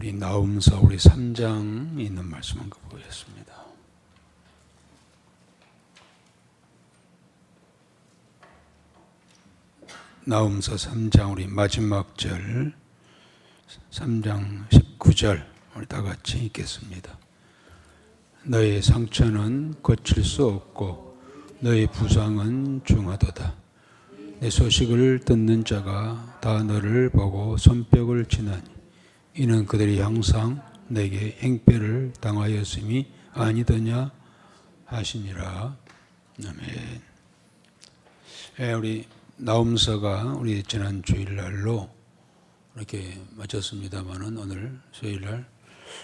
우리 나훔서 우리 3장에 있는 말씀 한번 보겠습니다. 나훔서 3장 우리 마지막 절 3장 19절 우리 다 같이 읽겠습니다. 너의 상처는 고칠 수 없고 너의 부상은 중하도다. 내 소식을 듣는 자가 다 너를 보고 손뼉을 치나니 이는 그들이 항상 내게 행패를 당하였음이 아니더냐 하시니라. 아멘. 우리 나훔서가 우리 지난 주일날로 이렇게 마쳤습니다만은 오늘 수요일날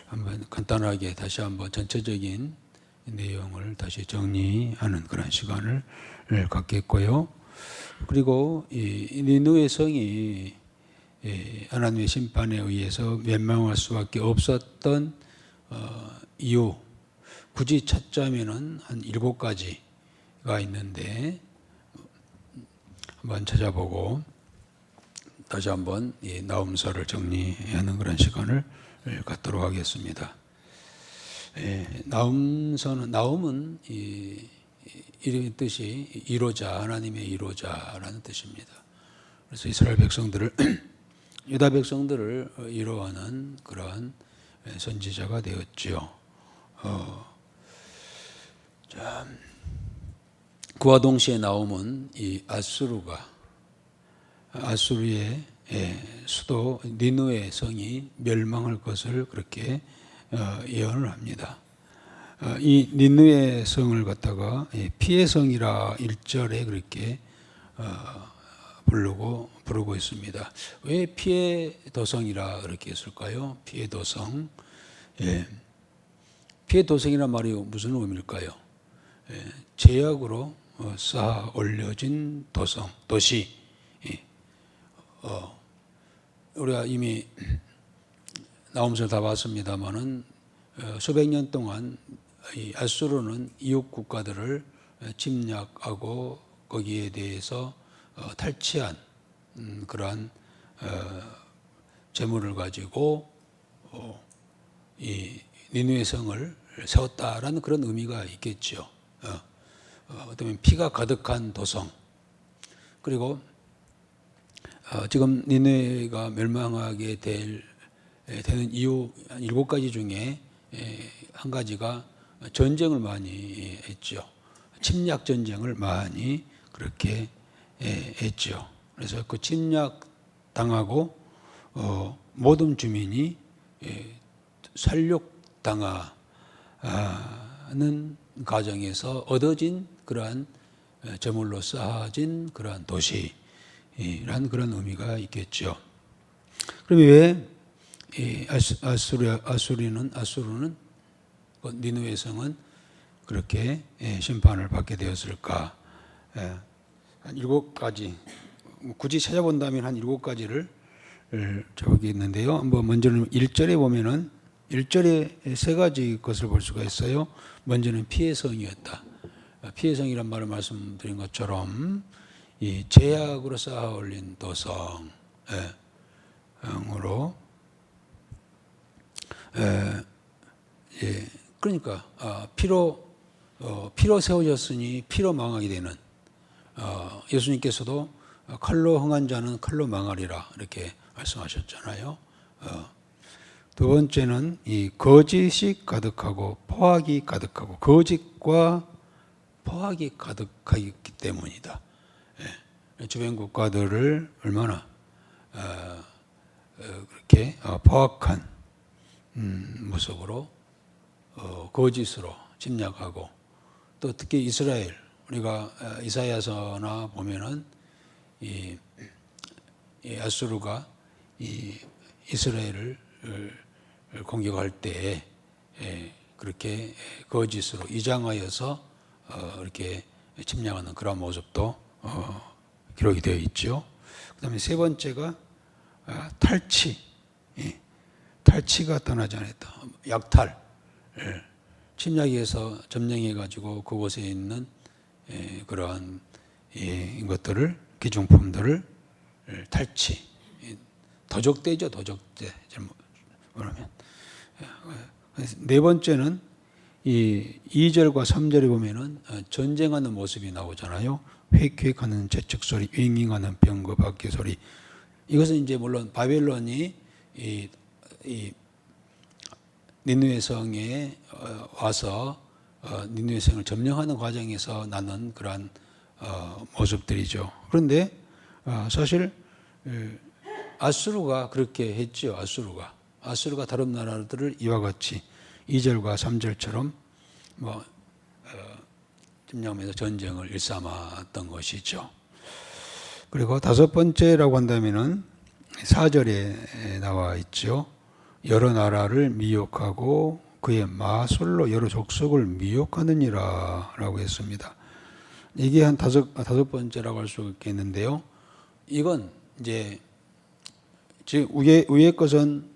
한번 간단하게 다시 한번 전체적인 내용을 다시 정리하는 그런 시간을 갖겠고요. 그리고 이 니느웨 성이 하나님의 심판에 의해서 멸망할 수밖에 없었던 이유, 굳이 찾자면은 한 7가지가 있는데 한번 찾아보고 다시 한번 이 나훔서를 정리하는 그런 시간을 갖도록 하겠습니다. 나훔은 이름의 뜻이 이로자, 하나님의 이로자라는 뜻입니다. 그래서 이스라엘 백성들을 유다 백성들을 이로하는 그러한 선지자가 되었지요. 그와 동시에 나훔은 이 아수르의 수도 니느웨 성이 멸망할 것을 그렇게 예언을 합니다. 이 니느웨 성을 갖다가 피의 성이라 1절에 그렇게 부르고 있습니다. 왜 피의 도성이라 그렇게 했을까요? 피의 도성. 피의 도성이란 말이 무슨 의미일까요? 제약으로 쌓아 올려진 도시. 우리가 이미 나훔서를 다 봤습니다만은 수백 년 동안 이 아수르는 이웃 국가들을 침략하고 거기에 대해서 탈취한 그러한 재물을 가지고 이 니느웨 성을 세웠다라는 그런 의미가 있겠죠. 어떻게 보면 피가 가득한 도성. 그리고 지금 니느웨가 멸망하게 되는 이유 한 7가지 중에 한 가지가 전쟁을 많이 했죠. 침략 전쟁을 많이 그렇게 했죠. 그래서 그 침략 당하고 모든 주민이 살육당하는 과정에서 얻어진 그러한 제물로 쌓아진 그러한 도시란 그런 의미가 있겠죠. 그럼 왜 아수르는 니느웨 성은 그렇게 심판을 받게 되었을까? 한 7가지, 굳이 찾아본다면 한 7가지를 적이 있는데요. 한번 먼저는 1절에 보면은 1절에 3가지 것을 볼 수가 있어요. 먼저는 피의 성이었다. 피의 성이란 말을 말씀드린 것처럼 이 제약으로 쌓아 올린 도성으로 그러니까 피로 세워졌으니 피로 망하게 되는 예수님께서도 칼로 흥한 자는 칼로 망하리라 이렇게 말씀하셨잖아요. 두 번째는 이 거짓이 가득하고 포악이 가득하고 거짓과 포악이 가득하기 때문이다. 주변 국가들을 얼마나 그렇게 포악한 모습으로 거짓으로 침략하고 또 특히 이스라엘 우리가 이사야서나 보면은 이 아수르가 이 이스라엘을 공격할 때 그렇게 거짓으로 이장하여서 이렇게 침략하는 그런 모습도 기록이 되어 있죠. 그다음에 3번째가 탈취가 떠나지 않았다. 약탈, 침략해서 점령해가지고 그곳에 있는 그러한 것들을 기중품들을 탈취, 도적대죠, 도적대. 그러면 네 번째는 이 2절과 3절에 보면은 전쟁하는 모습이 나오잖아요. 획획하는 채찍 소리, 윙윙하는 병거 바퀴 소리. 이것은 이제 물론 바벨론이 이 니느웨 성에 와서 니느웨 성을 점령하는 과정에서 나는 그러한 모습들이죠. 그런데 사실 아수르가 그렇게 했죠. 아수르가 다른 나라들을 이와 같이 2절과 3절처럼 점령하면서 전쟁을 일삼았던 것이죠. 그리고 다섯 번째라고 한다면은 4절에 나와 있죠. 여러 나라를 미혹하고 그의 마술로 여러 족속을 미혹하느니라 라고 했습니다. 이게 한 다섯 번째라고 할 수 있겠는데요. 이건 이제 즉 위의 것은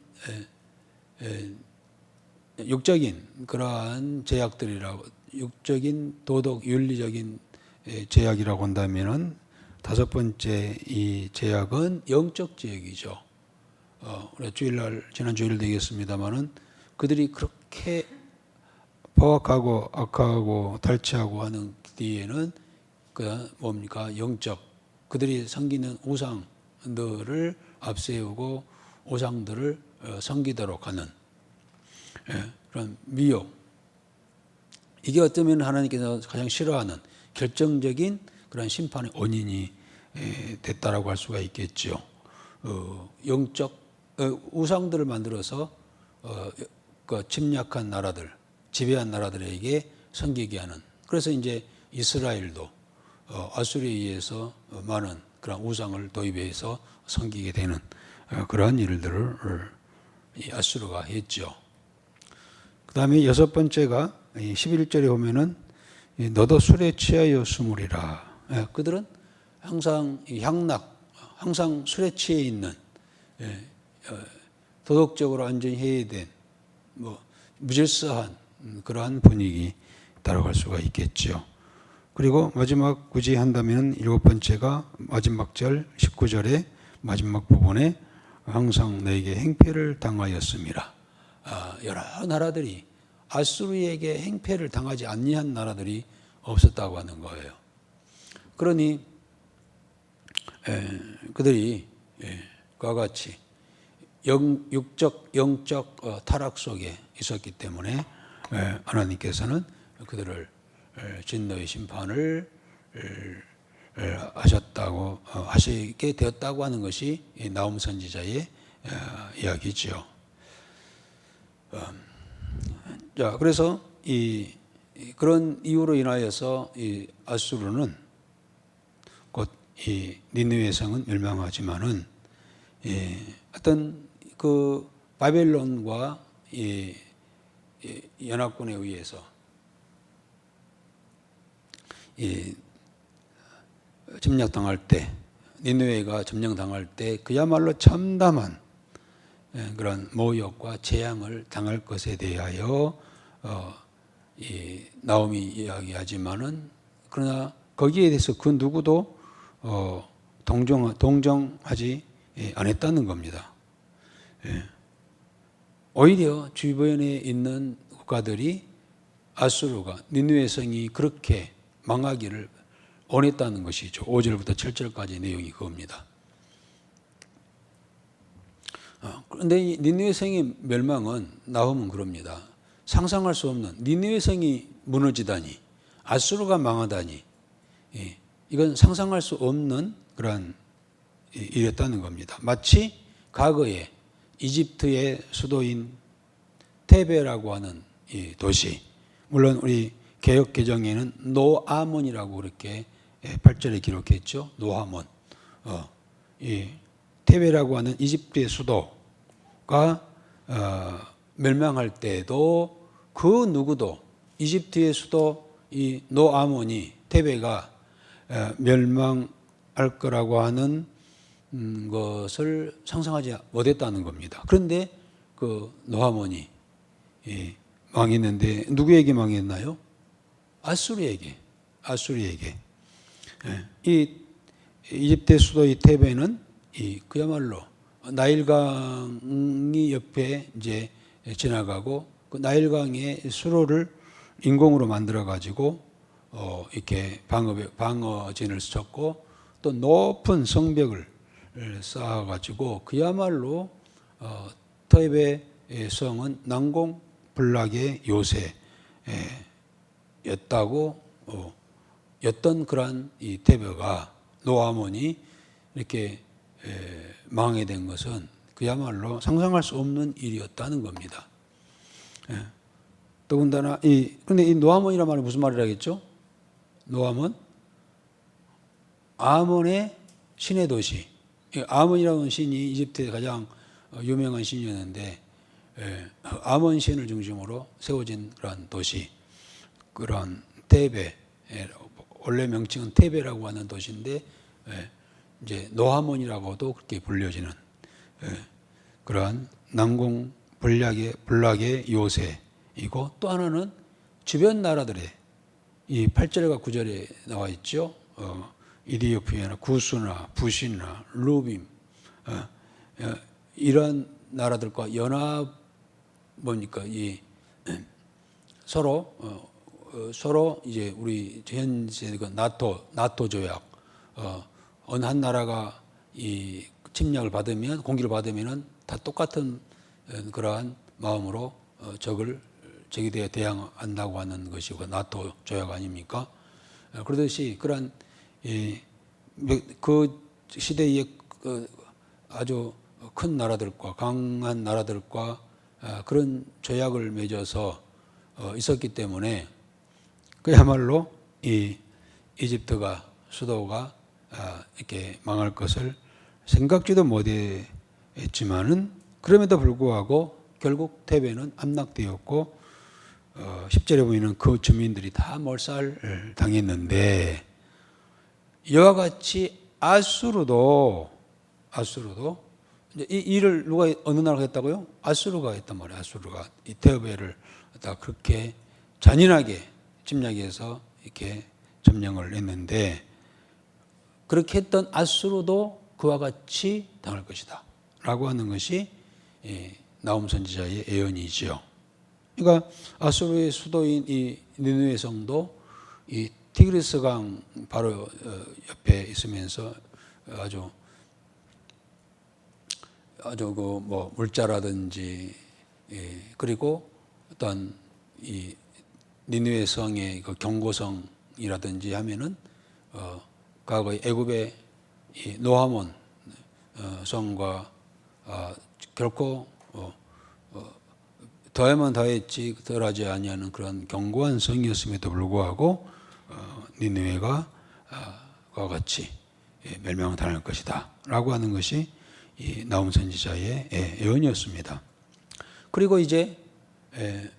육적인 그러한 제약들이라고, 육적인 도덕 윤리적인 제약이라고 한다면은 다섯 번째 이 제약은 영적 제약이죠. 주일날 지난 주일 되겠습니다만은 그들이 그렇게 포악하고 악하고 탈취하고 하는 뒤에는 그 뭡니까? 영적, 그들이 섬기는 우상들을 앞세우고 우상들을 섬기도록 하는 그런 미혹. 이게 어쩌면 하나님께서 가장 싫어하는 결정적인 그런 심판의 원인이 됐다라고 할 수가 있겠죠. 영적 우상들을 만들어서 그 침략한 나라들, 지배한 나라들에게 섬기게 하는. 그래서 이제 이스라엘도 아수르에 의해서 많은 그런 우상을 도입해서 섬기게 되는 그러한 일들을 이 아수르가 했죠. 그 다음에 여섯 번째가 11절에 보면은 너도 술에 취하여 숨으리라. 그들은 항상 향락, 항상 술에 취해 있는, 도덕적으로 완전히 해이된 무질서한 그러한 분위기라고 할 수가 있겠죠. 그리고 마지막 굳이 한다면 일곱 번째가 마지막 절 19절의 마지막 부분에 항상 너에게 행패를 당하였음이라. 여러 나라들이 아수르에게 행패를 당하지 아니한 나라들이 없었다고 하는 거예요. 그러니 그들이 그와 같이 육적, 영적 타락 속에 있었기 때문에 하나님께서는 그들을 진노의 심판을 하시게 되었다고 하는 것이 나훔 선지자의 이야기죠. 자, 그래서 그런 이유로 인하여서 이 아수르는 곧 이 니느웨 성은 멸망하지만은 어떤 그 바벨론과 이 연합군에 의해서 점령당할 때, 니느웨가 점령당할 때 그야말로 참담한 그런 모욕과 재앙을 당할 것에 대하여 나홈이 이야기하지만은, 그러나 거기에 대해서 그 누구도 동정하지 않았다는 겁니다. 오히려 주변에 있는 국가들이 아수르가 니느웨 성이 그렇게 망하기를 원했다는 것이죠. 5절부터 7절까지 내용이 그겁니다. 그런데 이 니느웨 성의 멸망은 나훔은 그럽니다. 상상할 수 없는, 니느웨 성이 무너지다니, 아수르가 망하다니, 이건 상상할 수 없는 그런 일이었다는 겁니다. 마치 과거에 이집트의 수도인 테베라고 하는 이 도시, 물론 우리 개역 개정에는 노아몬이라고 그렇게 8절에 기록했죠. 노아몬. 이 테베라고 하는 이집트의 수도가 멸망할 때에도 그 누구도 이집트의 수도 이 노아몬이, 테베가 멸망할 거라고 하는 것을 상상하지 못했다는 겁니다. 그런데 그 노아몬이 망했는데 누구에게 망했나요? 아수르에게. 이 이집트의 수도 이 테베는 그야말로 나일강이 옆에 이제 지나가고 그 나일강의 수로를 인공으로 만들어 가지고 이렇게 방어진을 쳤고 또 높은 성벽을 쌓아 가지고 그야말로 터베의 성은 난공불락의 요새였다고 였던 그러한 이 테베가 노아몬이 이렇게 망하게 된 것은 그야말로 상상할 수 없는 일이었다는 겁니다. 더군다나 근데 이 노아몬이란 말이 무슨 말이라겠죠? 노아몬, 아몬의 신의 도시. 아몬이라는 신이 이집트의 가장 유명한 신이었는데 아몬 신을 중심으로 세워진 그런 도시, 그런 테베, 원래 명칭은 테베라고 하는 도시인데 이제 노아몬이라고도 그렇게 불려지는 그러한 난공 불락의 요새이고 또 하나는 주변 나라들의 이 8절과 9절에 나와 있죠. 이디오피아나 구스나 부시나 루빔 이런 나라들과 연합 뭡니까 이 서로 이제 우리 현재 그 나토 조약 어느 한 나라가 이 침략을 받으면 공기를 받으면은 다 똑같은 그러한 마음으로 적에 대항한다고 하는 것이 나토 조약 아닙니까? 그러듯이 그러한 그 시대의 아주 큰 나라들과 강한 나라들과 그런 조약을 맺어서 있었기 때문에 그야말로 이 이집트가 수도가 이렇게 망할 것을 생각지도 못했지만은 그럼에도 불구하고 결국 테베는 함락되었고 10절에 보이는 그 주민들이 다 몰살 당했는데 이와 같이 아수르도 이제 이 일을 누가 어느 나라가 했다고요? 아수르가 했단 말이에요. 아수르가 이 테베를 다 그렇게 잔인하게 침략해서 이렇게 점령을 했는데 그렇게 했던 아수르도 그와 같이 당할 것이다 라고 하는 것이 나훔 선지자의 예언이죠. 그러니까 아수르의 수도인 이 니느웨 성도 이 티그리스 강 바로 옆에 있으면서 아주 그 뭐 물자라든지 그리고 어떤 이 니느웨 성의 그 경고성이라든지 하면은 과거의 애굽의 이 노아몬 성과 결코 더하면 더했지 덜하지 아니하는 그런 견고한 성이었음에도 불구하고 니느웨가 그와 같이 멸망을 당할 것이다 라고 하는 것이 이 나훔 선지자의 예언이었습니다. 그리고 이제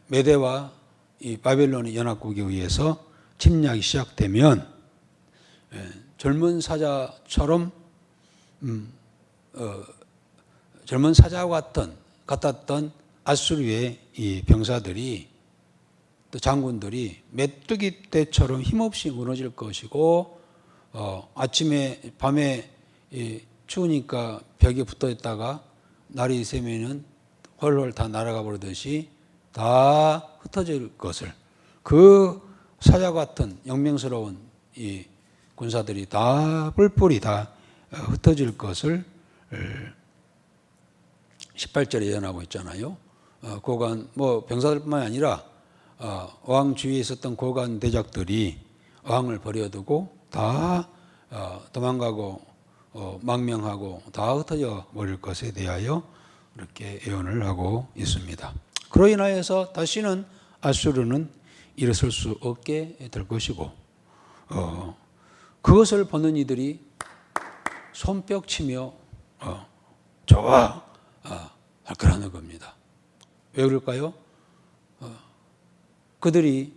메대와 이 바벨론의 연합국에 의해서 침략이 시작되면 젊은 사자처럼 젊은 사자와 같았던 아수르의 이 병사들이 또 장군들이 메뚜기 떼처럼 힘없이 무너질 것이고 아침에 밤에 추우니까 벽에 붙어 있다가 날이 새면은 훨훨 다 날아가 버리듯이 다 흩어질 것을 그 사자 같은 영명스러운 이 군사들이 다 뿔뿔이 다 흩어질 것을 18절에 예언하고 있잖아요. 고관 뭐 병사들뿐만 아니라 왕 주위에 있었던 고관 대적들이 왕을 버려두고 다 도망가고 망명하고 다 흩어져 버릴 것에 대하여 이렇게 예언을 하고 있습니다. 그로 인하여서 다시는 아수르는 일어설 수 없게 될 것이고 그것을 보는 이들이 손뼉치며 좋아 할 거라는 겁니다. 왜 그럴까요? 그들이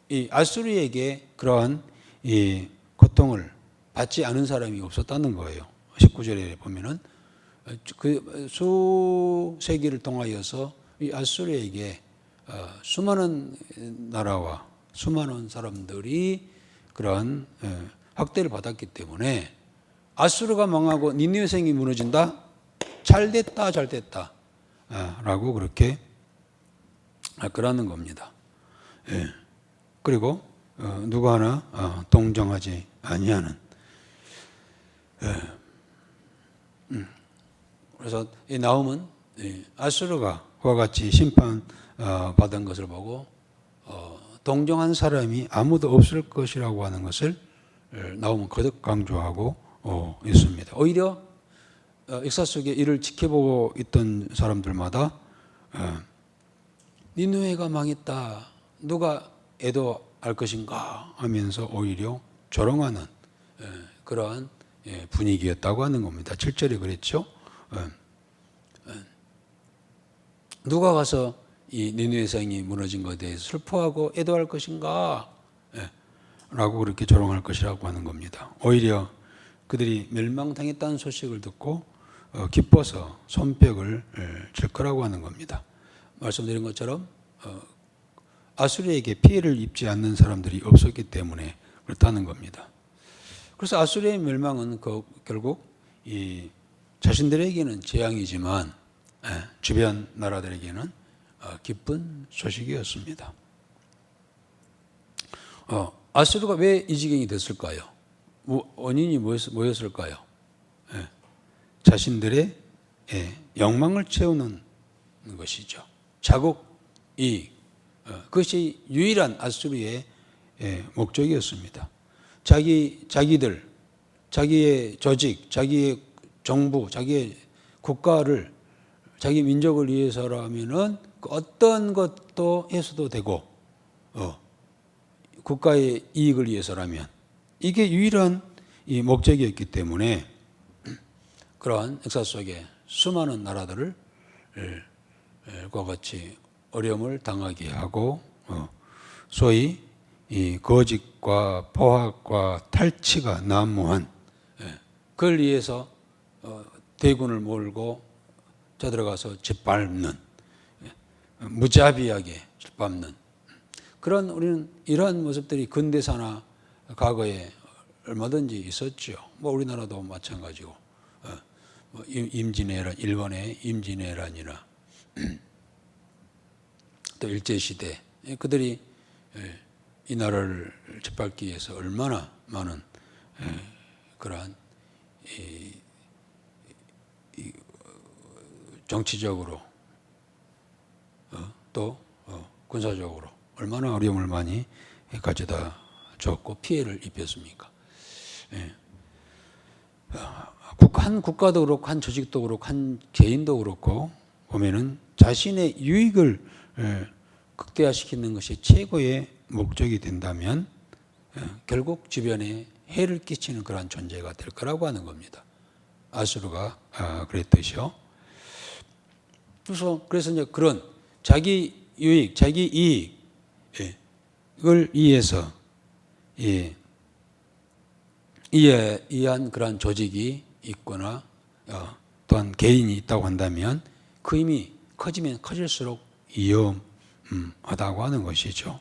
이 아수르에게 그러한 이 고통을 받지 않은 사람이 없었다는 거예요. 19절에 보면은 그 수세기를 통하여서 이 아수르에게 수많은 나라와 수많은 사람들이 그러한 학대를 받았기 때문에 아수르가 망하고 니느웨 성이 무너진다? 잘 됐다, 잘 됐다. 라고 그렇게 그러는 겁니다. 예. 그리고 누구 하나 동정하지 아니하는. 그래서 이 나훔은 아수르가 그와 같이 심판 받은 것을 보고 동정한 사람이 아무도 없을 것이라고 하는 것을 나훔은 거듭 강조하고 있습니다. 오히려 역사 속에 이를 지켜보고 있던 사람들마다 니느웨가 망했다. 누가 애도할 것인가 하면서 오히려 조롱하는 그러한 분위기였다고 하는 겁니다. 7절에 그랬죠. 누가 가서 이 니느웨 성이 무너진 것에 대해서 슬퍼하고 애도할 것인가? 라고 그렇게 조롱할 것이라고 하는 겁니다. 오히려 그들이 멸망당했다는 소식을 듣고 기뻐서 손뼉을 칠 거라고 하는 겁니다. 말씀드린 것처럼 아수르에게 피해를 입지 않는 사람들이 없었기 때문에 그렇다는 겁니다. 그래서 아수르의 멸망은 결국 이 자신들에게는 재앙이지만 주변 나라들에게는 기쁜 소식이었습니다. 아수르가 왜 이 지경이 됐을까요? 원인이 뭐였을까요? 자신들의 욕망을 채우는 것이죠. 자국 이익. 그것이 유일한 아수르의 목적이었습니다. 자기들, 자기의 조직, 자기의 정부, 자기의 국가를, 자기 민족을 위해서라면은 어떤 것도 해서도 되고, 국가의 이익을 위해서라면 이게 유일한 이 목적이었기 때문에 그러한 역사 속에 수많은 나라들을 과 같이 어려움을 당하게 하고 소위 이 거짓과 포악과 탈취가 난무한 그걸 위해서 대군을 몰고 쳐들어가서 짓밟는 무자비하게 짓밟는 그런 우리는 이러한 모습들이 근대사나 과거에 얼마든지 있었죠. 뭐 우리나라도 마찬가지고 임진왜란, 일본의 임진왜란이나 또 일제시대 그들이 이 나라를 짓밟기 위해서 얼마나 많은 그러한 정치적으로 또 군사적으로 얼마나 어려움을 많이 가져다 줬고 피해를 입혔습니까? 한 국가도 그렇고 한 조직도 그렇고 한 개인도 그렇고 보면은 자신의 유익을 극대화시키는 것이 최고의 목적이 된다면 결국 주변에 해를 끼치는 그러한 존재가 될 거라고 하는 겁니다. 아수르가 그랬듯이요. 그래서 이제 그런 자기 유익, 자기 이익을 위해서 이해한 그러한 조직이 있거나 또한 개인이 있다고 한다면 그 힘이 커지면 커질수록 위험하다고 하는 것이죠.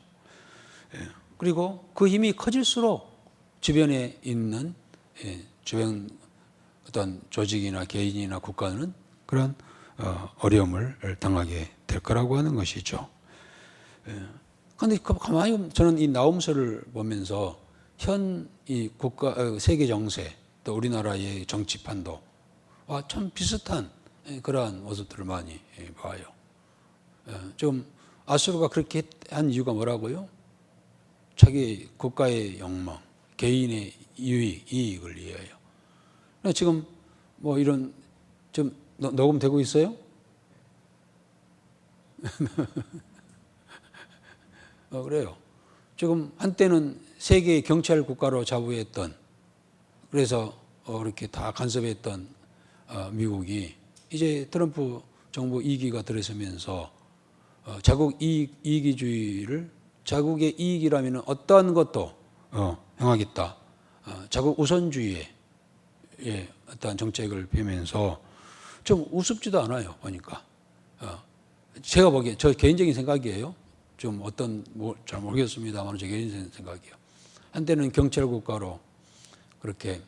그리고 그 힘이 커질수록 주변에 있는 주변 어떤 조직이나 개인이나 국가는 그런 어려움을 당하게 될 거라고 하는 것이죠. 그런데 가만히 저는 이 나훔서를 보면서 현 이 국가 세계 정세 또 우리나라의 정치판도 참 비슷한 그러한 모습들을 많이 봐요. 좀 아수르가 그렇게 한 이유가 뭐라고요? 자기 국가의 욕망, 개인의 이익을 위하여. 지금 뭐 이런 좀 녹음되고 있어요? 그래요. 지금 한때는 세계의 경찰 국가로 자부했던 그래서 이렇게 다 간섭했던 미국이 이제 트럼프 정부 2기가 들어서면서 자국 이기주의를 자국의 이익이라면 어떠한 것도 행하겠다. 자국 우선주의의 어떠한 정책을 펴면서 좀 우습지도 않아요. 보니까 제가 보기에 저 개인적인 생각이에요. 좀 잘 모르겠습니다만 제 개인적인 생각이에요. 한때는 경찰 국가로 그렇게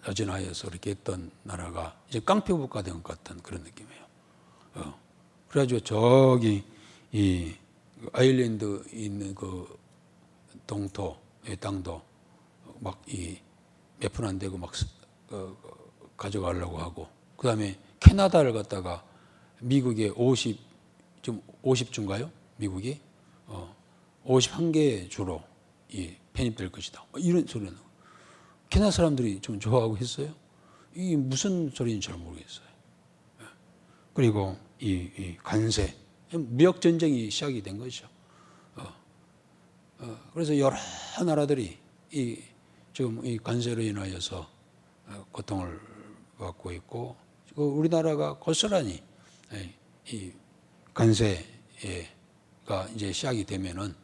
여진하여서 그렇게 했던 나라가 이제 깡패국가 된 것 같은 그런 느낌이에요. 그래가지고 저기 이 아일랜드 있는 그 동토의 땅도 막 이 몇 푼 안 되고 막 가져가려고 하고, 그 다음에 캐나다를 갖다가 미국의 50주인가요? 미국이 51개 주로 편입될 것이다. 이런 소리는 캐나다 사람들이 좀 좋아하고 했어요. 이게 무슨 소리인지 잘 모르겠어요. 그리고 이 관세, 무역 전쟁이 시작이 된 거죠. 그래서 여러 나라들이 지금 이 관세로 인하여서 고통을 받고 있고, 우리나라가 고스란히 이 관세가 이제 시작이 되면은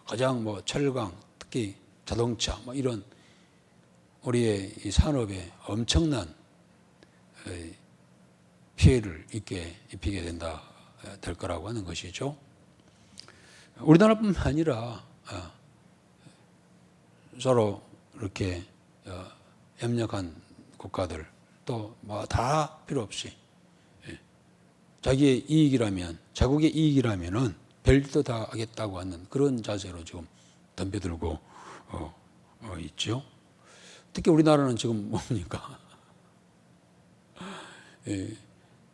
가장 뭐 철강, 특히 자동차, 뭐 이런 우리의 이 산업에 엄청난 피해를 입히게 될 거라고 하는 것이죠. 우리나라뿐만 아니라 서로 이렇게 협력한 국가들 또 뭐 다 필요 없이 자기의 이익이라면, 자국의 이익이라면은 별짓도 다 하겠다고 하는 그런 자세로 지금 덤벼들고 있죠. 특히 우리나라는 지금 뭡니까?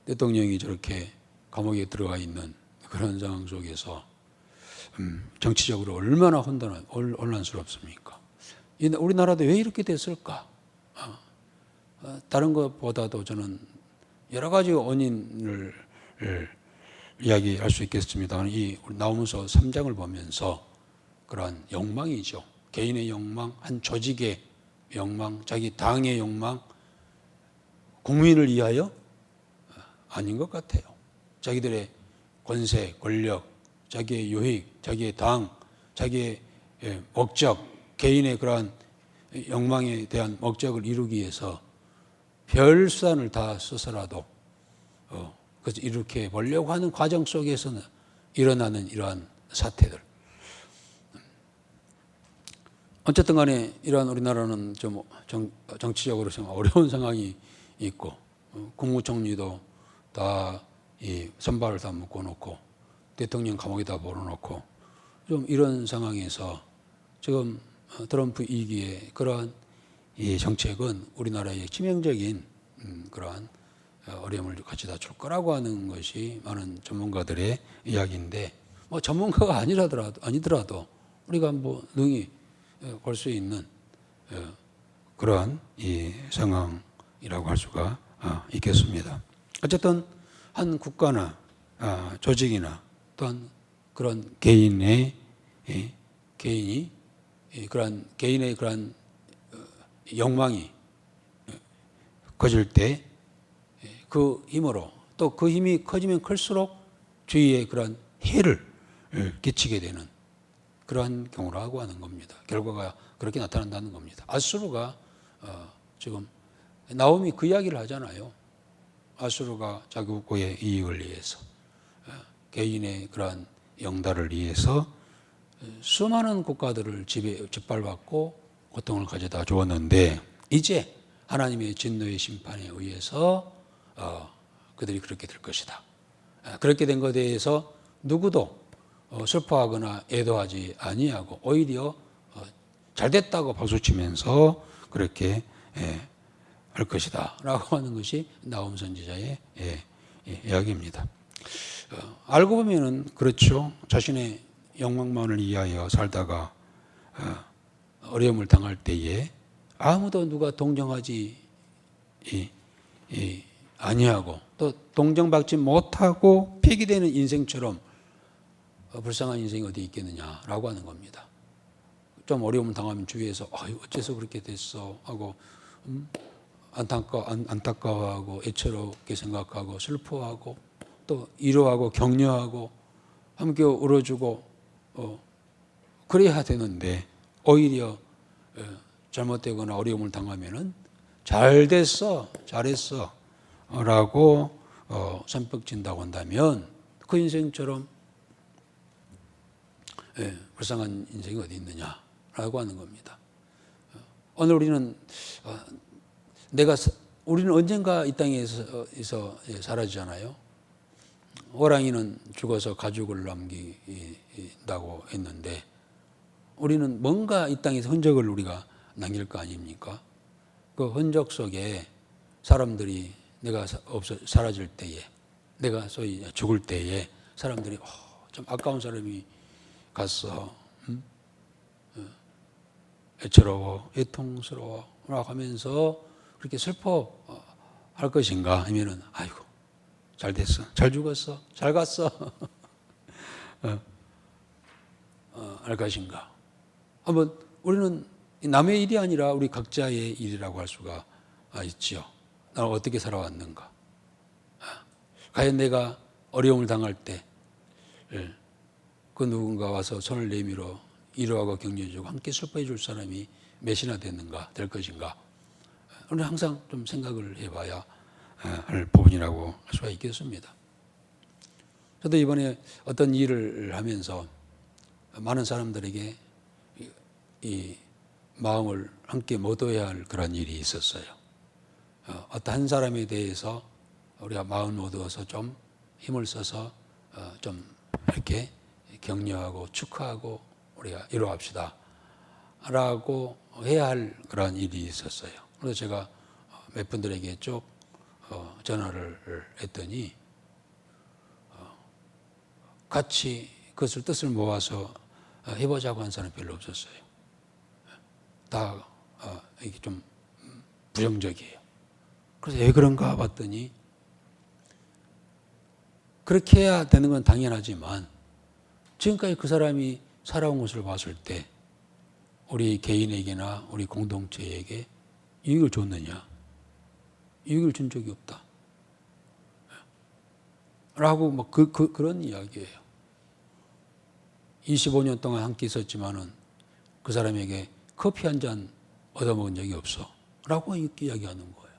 대통령이 저렇게 감옥에 들어가 있는 그런 상황 속에서 정치적으로 얼마나 혼란스럽습니까? 우리나라도 왜 이렇게 됐을까? 다른 것보다도 저는 여러 가지 원인을 이야기할 수 있겠습니다. 이 나오면서 3장을 보면서 그러한 욕망이죠. 개인의 욕망, 한 조직의 욕망, 자기 당의 욕망, 국민을 위하여 아닌 것 같아요. 자기들의 권세, 권력, 자기의 유익, 자기의 당, 자기의 목적, 개인의 그러한 욕망에 대한 목적을 이루기 위해서 별 수단을 다 써서라도 그래서 이렇게 보려고 하는 과정 속에서는 일어나는 이러한 사태들. 어쨌든 간에 이러한 우리나라는 좀 정치적으로 좀 어려운 상황이 있고, 국무총리도 다 이 선발을 다 묶어놓고 대통령 감옥에다 몰아놓고 좀 이런 상황에서 지금 트럼프 2기의 그러한 이 정책은 우리나라의 치명적인 그러한 어려움을 가져다 줄 거라고 하는 것이 많은 전문가들의 이야기인데, 뭐 전문가가 아니더라도 우리가 뭐 능히 볼 수 있는 그러한 이 상황이라고 할 수가 있겠습니다. 어쨌든 한 국가나 조직이나 또한 그런 개인이 그러한 개인의 그러한 욕망이 커질 때 그 힘으로, 또 그 힘이 커지면 클수록 주위에 그러한 해를 끼치게 되는 그러한 경우라고 하는 겁니다. 결과가 그렇게 나타난다는 겁니다. 아수르가 지금 나홈이 그 이야기를 하잖아요. 아수르가 자기 국고의 이익을 위해서, 개인의 그러한 영달을 위해서 수많은 국가들을 짓밟았고 고통을 가져다 주었는데, 이제 하나님의 진노의 심판에 의해서 그들이 그렇게 될 것이다. 그렇게 된 것에 대해서 누구도 슬퍼하거나 애도하지 아니하고 오히려 잘됐다고 박수치면서 그렇게 할 것이다 라고 하는 것이 나홈 선지자의 이야기입니다. 알고 보면은 그렇죠. 자신의 욕망만을 위하여 살다가 어려움을 당할 때에 아무도 누가 동정하지 아니하고 또 동정받지 못하고 폐기되는 인생처럼 불쌍한 인생이 어디 있겠느냐라고 하는 겁니다. 좀 어려움을 당하면 주위에서 어째서 그렇게 됐어 하고 안타까워하고 애처롭게 생각하고 슬퍼하고 또 위로하고 격려하고 함께 울어주고 그래야 되는데, 오히려 잘못되거나 어려움을 당하면은 잘됐어, 잘했어 라고 선뻑진다고 한다면 그 인생처럼 불쌍한 인생이 어디 있느냐라고 하는 겁니다. 오늘 우리는 우리는 언젠가 이 땅에서 사라지잖아요. 호랑이는 죽어서 가죽을 남긴다고 했는데 우리는 뭔가 이 땅에서 흔적을 우리가 남길 거 아닙니까? 그 흔적 속에 사람들이 내가 사라질 때에, 내가 소위 죽을 때에 사람들이 좀 아까운 사람이 갔어, 애처로워, 애통스러워 하면서 그렇게 슬퍼할 것인가? 아니면은 아이고 잘 됐어, 잘 죽었어, 잘 갔어 할 것인가? 한번 우리는 남의 일이 아니라 우리 각자의 일이라고 할 수가 있지요. 나는 어떻게 살아왔는가? 과연 내가 어려움을 당할 때 그 누군가 와서 손을 내밀어 위로하고 격려해주고 함께 슬퍼해 줄 사람이 몇이나 됐는가, 될 것인가? 우리는 항상 좀 생각을 해봐야 할 부분이라고 할 수가 있겠습니다. 저도 이번에 어떤 일을 하면서 많은 사람들에게 이 마음을 함께 못 얻어야 할 그런 일이 있었어요. 어떤 한 사람에 대해서 우리가 마음 얻어서 좀 힘을 써서 좀 이렇게 격려하고 축하하고 우리가 위로합시다 라고 해야 할 그런 일이 있었어요. 그래서 제가 몇 분들에게 쭉 전화를 했더니 같이 그것을 뜻을 모아서 해보자고 한 사람이 별로 없었어요. 다 이게 좀 부정적이에요. 그래서 왜 그런가 봤더니 그렇게 해야 되는 건 당연하지만 지금까지 그 사람이 살아온 것을 봤을 때 우리 개인에게나 우리 공동체에게 이익을 줬느냐? 이익을 준 적이 없다. 라고 뭐 그런 이야기예요. 25년 동안 함께 있었지만은 그 사람에게 커피 한 잔 얻어먹은 적이 없어. 라고 이렇게 이야기하는 거예요.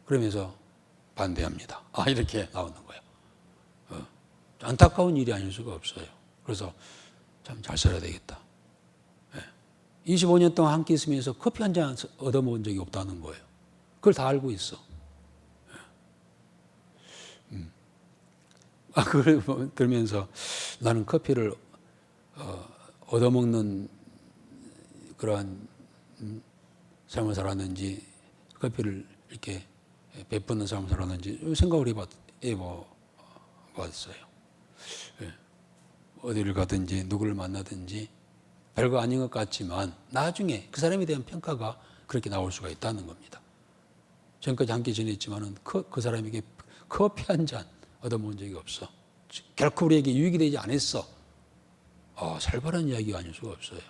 그러면서 반대합니다. 이렇게 나오는 거예요. 안타까운 일이 아닐 수가 없어요. 그래서 참 잘 살아야 되겠다. 25년 동안 함께 있으면서 커피 한 잔 얻어먹은 적이 없다는 거예요. 그걸 다 알고 있어. 그걸 들으면서 나는 커피를 얻어먹는 그러한 삶을 살았는지 커피를 이렇게 베푸는 삶을 살았는지 생각을 해봤어요. 어디를 가든지 누구를 만나든지 별거 아닌 것 같지만 나중에 그 사람에 대한 평가가 그렇게 나올 수가 있다는 겁니다. 지금까지 함께 지냈지만은 그 사람에게 커피 한 잔 얻어먹은 적이 없어. 결코 우리에게 유익이 되지 않았어. 살벌한 이야기가 아닐 수가 없어요.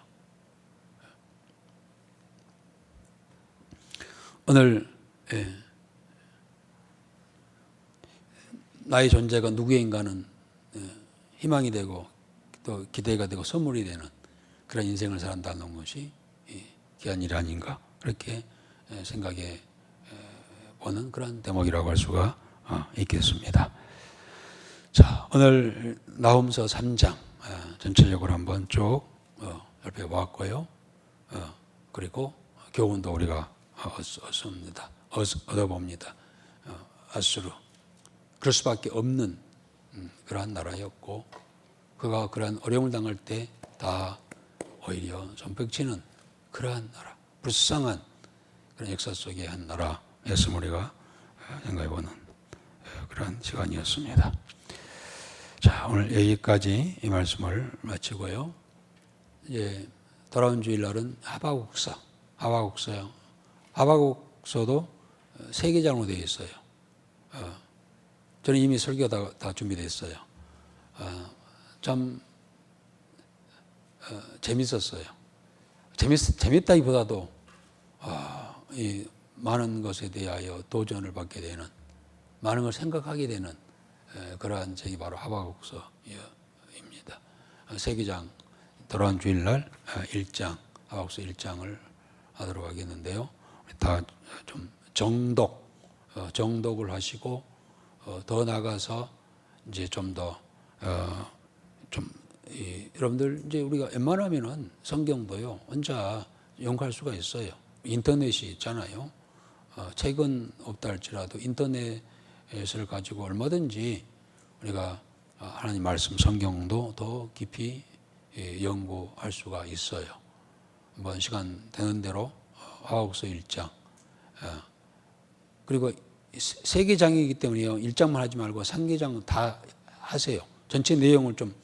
오늘 나의 존재가 누구인가는 희망이 되고 또 기대가 되고 선물이 되는 그런 인생을 살아간다는 것이 귀한 일 아닌가 그렇게 생각해 보는 그런 대목이라고 할 수가 있겠습니다. 자, 오늘 나훔서 3장 전체적으로 한번 쭉 살펴보았고요. 그리고 교훈도 우리가 얻어봅니다. 아수르 그럴 수밖에 없는 그러한 나라였고 그가 그러한 어려움을 당할 때 다 오히려 손뼉치는 그러한 나라, 불쌍한 그런 역사 속의 한 나라였음을 우리가 생각해보는 그런 시간이었습니다. 자, 오늘 여기까지 이 말씀을 마치고요. 이제 돌아온 주일날은 하박국서요. 하박국서도 3개장으로 되어 있어요. 저는 이미 설교가 다 준비됐어요. 참 재밌었어요. 재밌다기보다도 이 많은 것에 대하여 도전을 받게 되는, 많은 걸 생각하게 되는 그러한 책이 바로 하박국서입니다. 3개장 돌아온 주일날 1장 하박국서 1장을 하도록 하겠는데요. 다 좀 정독을 하시고 더 나가서 이제 좀 더 여러분들 이제 우리가 웬만하면은 성경도요 혼자 연구할 수가 있어요. 인터넷이 있잖아요. 책은 없다 할지라도 인터넷을 가지고 얼마든지 우리가 하나님 말씀 성경도 더 깊이 연구할 수가 있어요. 한번 시간 되는 대로 하박국서 1장 그리고 3개 장이기 때문에요. 1장만 하지 말고 3개 다 하세요. 전체 내용을 좀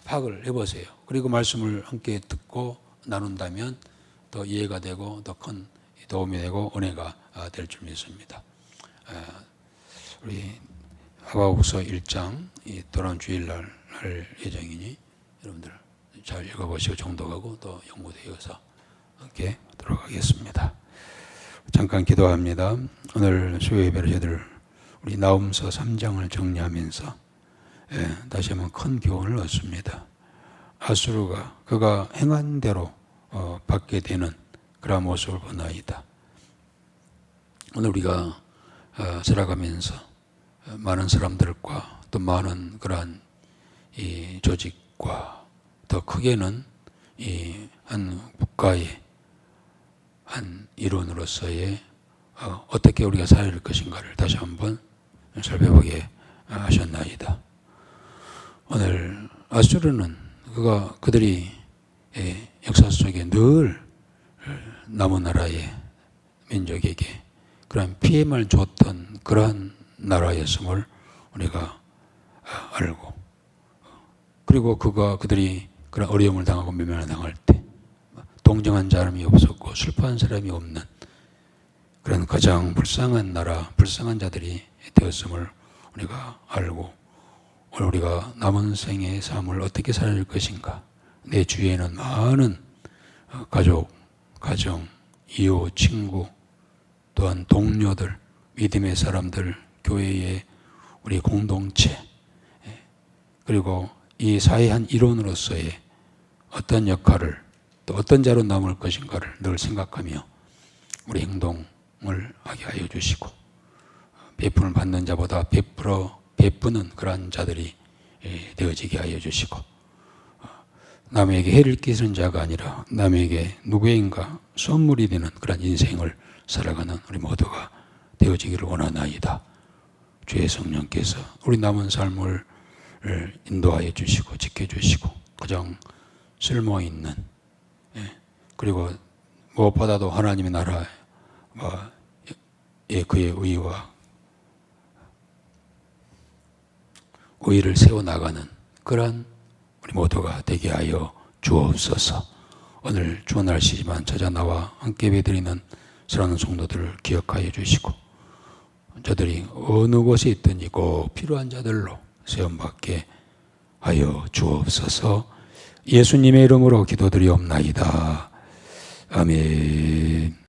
파악을 해보세요. 그리고 말씀을 함께 듣고 나눈다면 더 이해가 되고 더 큰 도움이 되고 은혜가 될 줄 믿습니다. 우리 하박국서 1장 돌아온 주일날 할 예정이니 여러분들 잘 읽어보시고 정독하고 또 연구되어서 함께 들어가겠습니다. 잠깐 기도합니다. 오늘 수요 예배를 저희들 우리 나홈서 3장을 정리하면서 다시 한번 큰 교훈을 얻습니다. 아수르가 그가 행한 대로 받게 되는 그런 모습을 보나이다. 오늘 우리가 살아가면서 많은 사람들과 또 많은 그러한 이 조직과 더 크게는 이 한 국가의 한 일원으로서의 어떻게 우리가 살아야 할 것인가를 다시 한번 살펴보게 하셨나이다. 오늘 아수르는 그들이 역사 속에 늘 남은 나라의 민족에게 그런 피해만 줬던 그러한 나라였음을 우리가 알고, 그리고 그들이 그런 어려움을 당하고 멸망을 당할 때 동정한 사람이 없었고 슬퍼한 사람이 없는 그런 가장 불쌍한 나라, 불쌍한 자들이 되었음을 우리가 알고, 오늘 우리가 남은 생의 삶을 어떻게 살아야 할 것인가. 내 주위에는 많은 가족, 가정, 이웃, 친구, 또한 동료들, 믿음의 사람들, 교회의 우리 공동체, 그리고 이 사회의 한 일원으로서의 어떤 역할을 또 어떤 자로 남을 것인가를 늘 생각하며 우리 행동을 하게 하여 주시고, 베풀을 받는 자보다 베푸는 그러한 자들이 되어지게 하여 주시고, 남에게 해를 끼치는 자가 아니라 남에게 누구인가 선물이 되는 그런 인생을 살아가는 우리 모두가 되어지기를 원하나이다. 주의 성령께서 우리 남은 삶을 인도하여 주시고 지켜주시고 가장 쓸모있는, 그리고 무엇보다도 하나님의 나라에 그의 의를 세워나가는 그러한 우리 모두가 되게 하여 주옵소서. 오늘 추운 날씨지만 찾아 나와 함께 예배드리는 사랑하는 성도들을 기억하여 주시고, 저들이 어느 곳에 있든지 꼭 필요한 자들로 세움받게 하여 주옵소서. 예수님의 이름으로 기도드리옵나이다. 아멘.